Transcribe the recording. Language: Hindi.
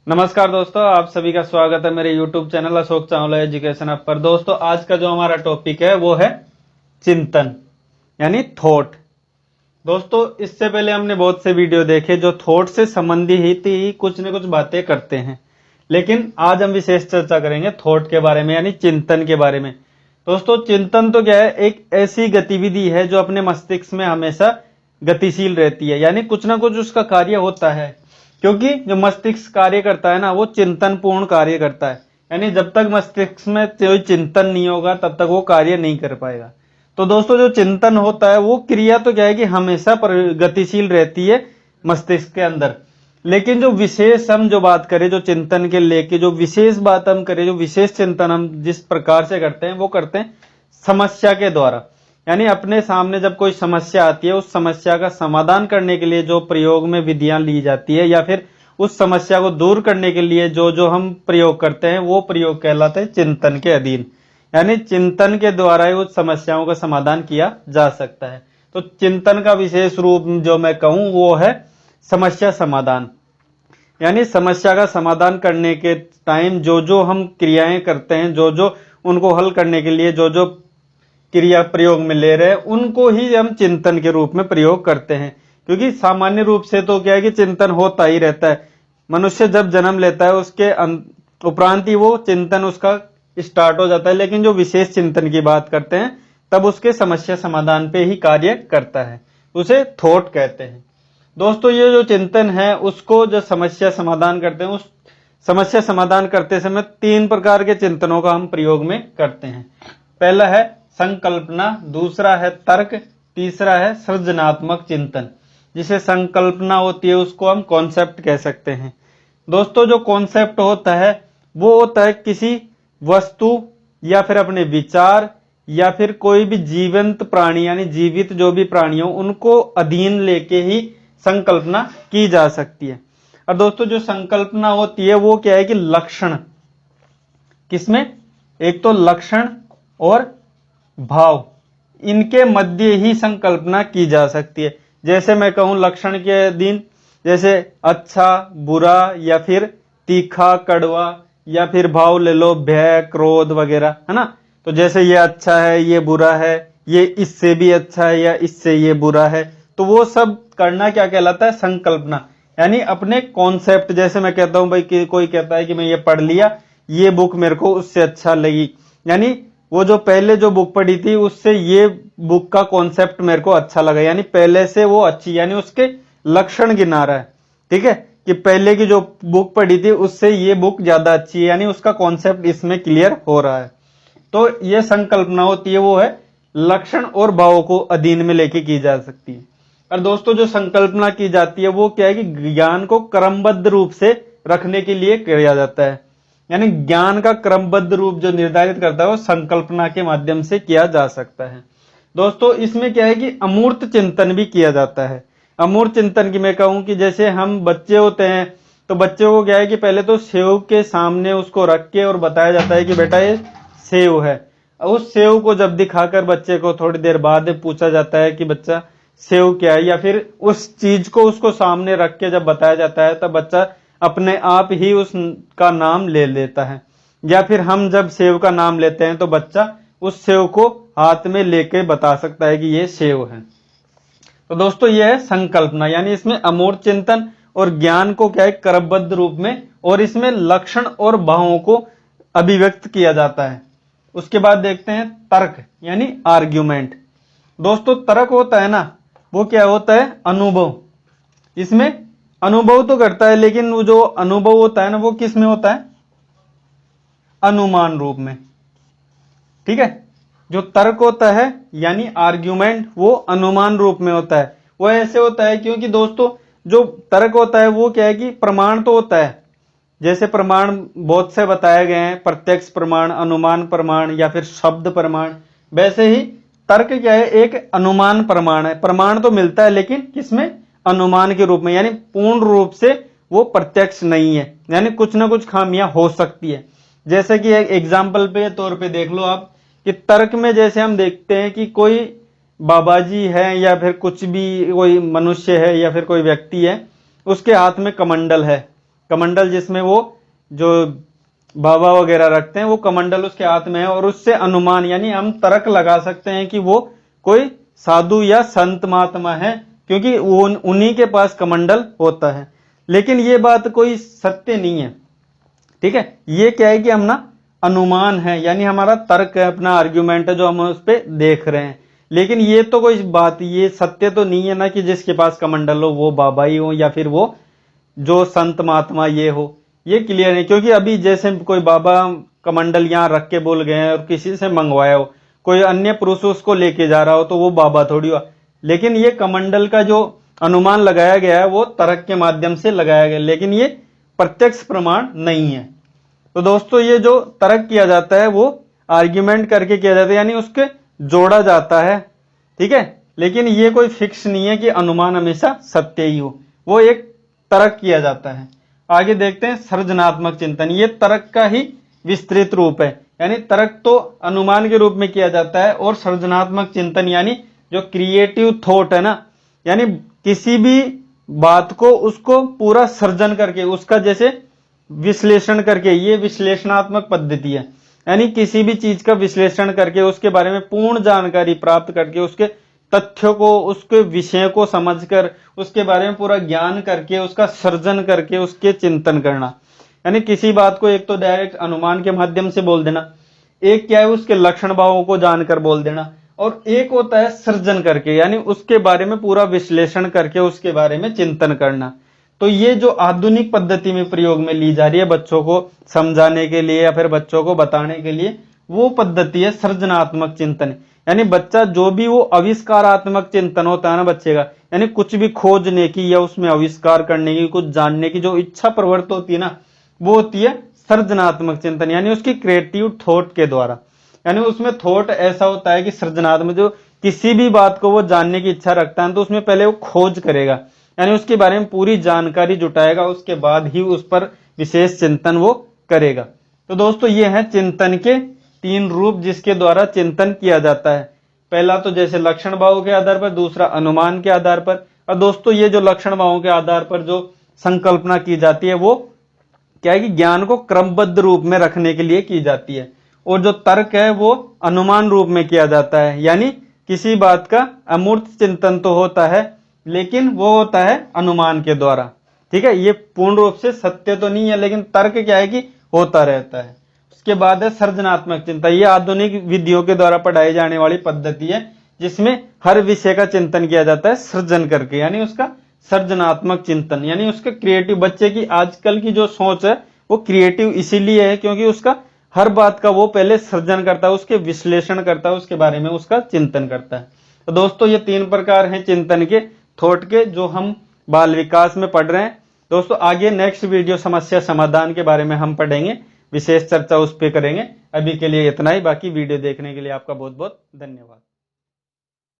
नमस्कार दोस्तों, आप सभी का स्वागत है मेरे YouTube channel Ashok Chawla education app पर। दोस्तों, आज का जो हमारा टॉपिक है वो है चिंतन यानी थॉट। दोस्तों, इससे पहले हमने बहुत से वीडियो देखे जो थॉट से संबंधित ही कुछ न कुछ बातें करते हैं, लेकिन आज हम विशेष चर्चा करेंगे थॉट के बारे में यानी चिंतन के बारे में। दोस्तों, चिंतन तो क्या है, एक ऐसी गतिविधि है जो अपने मस्तिष्क में हमेशा गतिशील रहती है, यानी कुछ ना कुछ उसका कार्य होता है। क्योंकि जो मस्तिष्क कार्य करता है ना, वो चिंतन पूर्ण कार्य करता है, यानी जब तक मस्तिष्क में कोई चिंतन नहीं होगा तब तक वो कार्य नहीं कर पाएगा। तो दोस्तों, जो चिंतन होता है वो क्रिया तो क्या है कि हमेशा गतिशील रहती है मस्तिष्क के अंदर। लेकिन जो विशेष हम जो बात करें, जो चिंतन के लेके जो विशेष बात हम करें, जो विशेष चिंतन हम जिस प्रकार से करते हैं वो करते हैं समस्या के द्वारा। यानी अपने सामने जब कोई समस्या आती है, उस समस्या का समाधान करने के लिए जो प्रयोग में विधियां ली जाती है, या फिर उस समस्या को दूर करने के लिए जो जो हम प्रयोग करते हैं, वो प्रयोग कहलाते हैं चिंतन के अधीन। यानी चिंतन के द्वारा ही उस समस्याओं का समाधान किया जा सकता है। तो चिंतन का विशेष रूप जो मैं कहूं वो है समस्या समाधान। यानी समस्या का समाधान करने के टाइम जो जो हम क्रियाएं करते हैं, जो जो उनको हल करने के लिए जो जो क्रिया प्रयोग में ले रहे हैं, उनको ही हम चिंतन के रूप में प्रयोग करते हैं। क्योंकि सामान्य रूप से तो क्या है कि चिंतन होता ही रहता है। मनुष्य जब जन्म लेता है उसके उपरांत ही वो चिंतन उसका स्टार्ट हो जाता है, लेकिन जो विशेष चिंतन की बात करते हैं तब उसके समस्या समाधान पे ही कार्य करता है, उसे थॉट कहते हैं। दोस्तों, ये जो चिंतन है उसको जो समस्या समाधान करते हैं, उस समस्या समाधान करते समय 3 प्रकार के चिंतनों का हम प्रयोग में करते हैं। पहला है संकल्पना, दूसरा है तर्क, तीसरा है सृजनात्मक चिंतन। जिसे संकल्पना होती है उसको हम कॉन्सेप्ट कह सकते हैं। दोस्तों, जो कॉन्सेप्ट होता है वो होता है किसी वस्तु या फिर अपने विचार या फिर कोई भी जीवंत प्राणी यानी जीवित जो भी प्राणी हो उनको अधीन लेके ही संकल्पना की जा सकती है। और दोस्तों, जो संकल्पना होती है वो क्या है कि लक्षण, किसमें, एक तो लक्षण और भाव, इनके मध्य ही संकल्पना की जा सकती है। जैसे मैं कहूं लक्षण के अधीन, जैसे अच्छा बुरा या फिर तीखा कड़वा, या फिर भाव ले लो भय क्रोध वगैरह, है ना। तो जैसे ये अच्छा है, ये बुरा है, ये इससे भी अच्छा है या इससे ये बुरा है, तो वो सब करना क्या कहलाता है, संकल्पना। यानी अपने कॉन्सेप्ट, जैसे मैं कहता हूं भाई कि कोई कहता है कि मैं ये पढ़ लिया, ये बुक मेरे को उससे अच्छा लगी, यानी वो जो पहले जो बुक पढ़ी थी उससे ये बुक का कॉन्सेप्ट मेरे को अच्छा लगा, यानी पहले से वो अच्छी, यानी उसके लक्षण गिना रहा है। ठीक है, कि पहले की जो बुक पढ़ी थी उससे ये बुक ज्यादा अच्छी है, यानी उसका कॉन्सेप्ट इसमें क्लियर हो रहा है। तो ये संकल्पना होती है, वो है लक्षण और भावों को अधीन में लेके की जा सकती है। और दोस्तों, जो संकल्पना की जाती है वो क्या है कि ज्ञान को क्रमबद्ध रूप से रखने के लिए किया जाता है। यानी ज्ञान का क्रमबद्ध रूप जो निर्धारित करता है वो संकल्पना के माध्यम से किया जा सकता है। दोस्तों, इसमें क्या है कि अमूर्त चिंतन भी किया जाता है। अमूर्त चिंतन की मैं कहूं कि जैसे हम बच्चे होते हैं, तो बच्चे को क्या है कि पहले तो सेव के सामने उसको रख के और बताया जाता है कि बेटा ये सेव है। उस सेव को जब दिखाकर बच्चे को थोड़ी देर बाद पूछा जाता है कि बच्चा सेव क्या है, या फिर उस चीज को उसको सामने रख के जब बताया जाता है तब बच्चा अपने आप ही उसका नाम ले लेता है। या फिर हम जब सेव का नाम लेते हैं तो बच्चा उस सेव को हाथ में लेके बता सकता है कि ये सेव है। तो दोस्तों, ये है संकल्पना, यानी इसमें अमूर्त चिंतन और ज्ञान को क्या है क्रमबद्ध रूप में, और इसमें लक्षण और भावों को अभिव्यक्त किया जाता है। उसके बाद देखते हैं तर्क यानी आर्ग्यूमेंट। दोस्तों, तर्क होता है ना, वो क्या होता है, अनुभव। इसमें अनुभव तो करता है, लेकिन वो जो अनुभव होता है ना वो किस में होता है, अनुमान रूप में। ठीक है, जो तर्क होता है यानी आर्ग्यूमेंट वो अनुमान रूप में होता है। वो ऐसे होता है क्योंकि दोस्तों, जो तर्क होता है वो क्या है कि प्रमाण तो होता है। जैसे प्रमाण बहुत से बताए गए हैं, प्रत्यक्ष प्रमाण, अनुमान प्रमाण या फिर शब्द प्रमाण, वैसे ही तर्क क्या है, एक अनुमान प्रमाण है। प्रमाण तो मिलता है लेकिन किसमें, अनुमान के रूप में, यानी पूर्ण रूप से वो प्रत्यक्ष नहीं है, यानी कुछ ना कुछ खामियां हो सकती है। जैसे कि एक एग्जाम्पल पे तौर पे देख लो आप कि तर्क में जैसे हम देखते हैं कि कोई बाबा जी है या फिर कुछ भी कोई मनुष्य है या फिर कोई व्यक्ति है, उसके हाथ में कमंडल है, कमंडल जिसमें वो जो बाबा वगैरह रखते हैं वो कमंडल उसके हाथ में है, और उससे अनुमान यानी हम तर्क लगा सकते हैं कि वो कोई साधु या संत महात्मा है, क्योंकि वो उन्हीं के पास कमंडल होता है। लेकिन ये बात कोई सत्य नहीं है, ठीक है। ये क्या है कि हम ना अनुमान है, यानी हमारा तर्क है, अपना आर्ग्यूमेंट है जो हम उस पर देख रहे हैं। लेकिन ये तो कोई बात, ये सत्य तो नहीं है ना कि जिसके पास कमंडल हो वो बाबा ही हो या फिर वो जो संत महात्मा ये हो। ये क्लियर है, क्योंकि अभी जैसे कोई बाबा कमंडल यहाँ रख के बोल गए हैं और किसी से मंगवाया हो, कोई अन्य पुरुष उसको लेके जा रहा हो तो वो बाबा थोड़ी हुआ। लेकिन ये कमंडल का जो अनुमान लगाया गया है वो तर्क के माध्यम से लगाया गया, लेकिन ये प्रत्यक्ष प्रमाण नहीं है। तो दोस्तों ये जो तर्क किया जाता है वो आर्ग्यूमेंट करके किया जाता है, यानी उसके जोड़ा जाता है, ठीक है। लेकिन ये कोई फिक्स नहीं है कि अनुमान हमेशा सत्य ही हो, वो एक तर्क किया जाता है। आगे देखते हैं सृजनात्मक चिंतन। ये तर्क का ही विस्तृत रूप है, यानी तर्क तो अनुमान के रूप में किया जाता है, और सृजनात्मक चिंतन यानी जो क्रिएटिव थॉट है ना, यानी किसी भी बात को उसको पूरा सर्जन करके उसका जैसे विश्लेषण करके, ये विश्लेषणात्मक पद्धति है। यानी किसी भी चीज का विश्लेषण करके उसके बारे में पूर्ण जानकारी प्राप्त करके, उसके तथ्यों को, उसके विषय को समझकर, उसके बारे में पूरा ज्ञान करके, उसका सर्जन करके उसके चिंतन करना। यानी किसी बात को एक तो डायरेक्ट अनुमान के माध्यम से बोल देना, एक क्या है उसके लक्षण भावों को जानकर बोल देना, और एक होता है सर्जन करके, यानी उसके बारे में पूरा विश्लेषण करके उसके बारे में चिंतन करना। तो ये जो आधुनिक पद्धति में प्रयोग में ली जा रही है बच्चों को समझाने के लिए या फिर बच्चों को बताने के लिए, वो पद्धति है सृजनात्मक चिंतन। यानी बच्चा जो भी वो आविष्कारात्मक चिंतन होता है ना बच्चे का, यानी कुछ भी खोजने की या उसमें आविष्कार करने की, कुछ जानने की जो इच्छा प्रवृत्त होती है ना, वो होती है सृजनात्मक चिंतन, यानी उसकी क्रिएटिव थॉट के द्वारा। यानी उसमें थॉट ऐसा होता है कि सृजनात्मक, जो किसी भी बात को वो जानने की इच्छा रखता है तो उसमें पहले वो खोज करेगा, यानी उसके बारे में पूरी जानकारी जुटाएगा, उसके बाद ही उस पर विशेष चिंतन वो करेगा। तो दोस्तों ये है चिंतन के 3 रूप जिसके द्वारा चिंतन किया जाता है। पहला तो जैसे लक्षण भावों के आधार पर, दूसरा अनुमान के आधार पर, और दोस्तों ये जो लक्षण भावों के आधार पर जो संकल्पना की जाती है वो क्या है कि ज्ञान को क्रमबद्ध रूप में रखने के लिए की जाती है, और जो तर्क है वो अनुमान रूप में किया जाता है। यानी किसी बात का अमूर्त चिंतन तो होता है, लेकिन वो होता है अनुमान के द्वारा, ठीक है। ये पूर्ण रूप से सत्य तो नहीं है, लेकिन तर्क क्या है कि होता रहता है। उसके बाद है सृजनात्मक चिंतन। ये आधुनिक विधियों के द्वारा पढ़ाई जाने वाली पद्धति है, जिसमें हर विषय का चिंतन किया जाता है सृजन करके, यानी उसका सृजनात्मक चिंतन, यानी उसका क्रिएटिव। बच्चे की आजकल की जो सोच है वो क्रिएटिव इसीलिए है क्योंकि उसका हर बात का वो पहले सृजन करता है, उसके विश्लेषण करता है, उसके बारे में उसका चिंतन करता है। तो दोस्तों ये 3 प्रकार हैं चिंतन के, थॉट के, जो हम बाल विकास में पढ़ रहे हैं। दोस्तों आगे नेक्स्ट वीडियो समस्या समाधान के बारे में हम पढ़ेंगे, विशेष चर्चा उस पर करेंगे। अभी के लिए इतना ही, बाकी वीडियो देखने के लिए आपका बहुत बहुत धन्यवाद।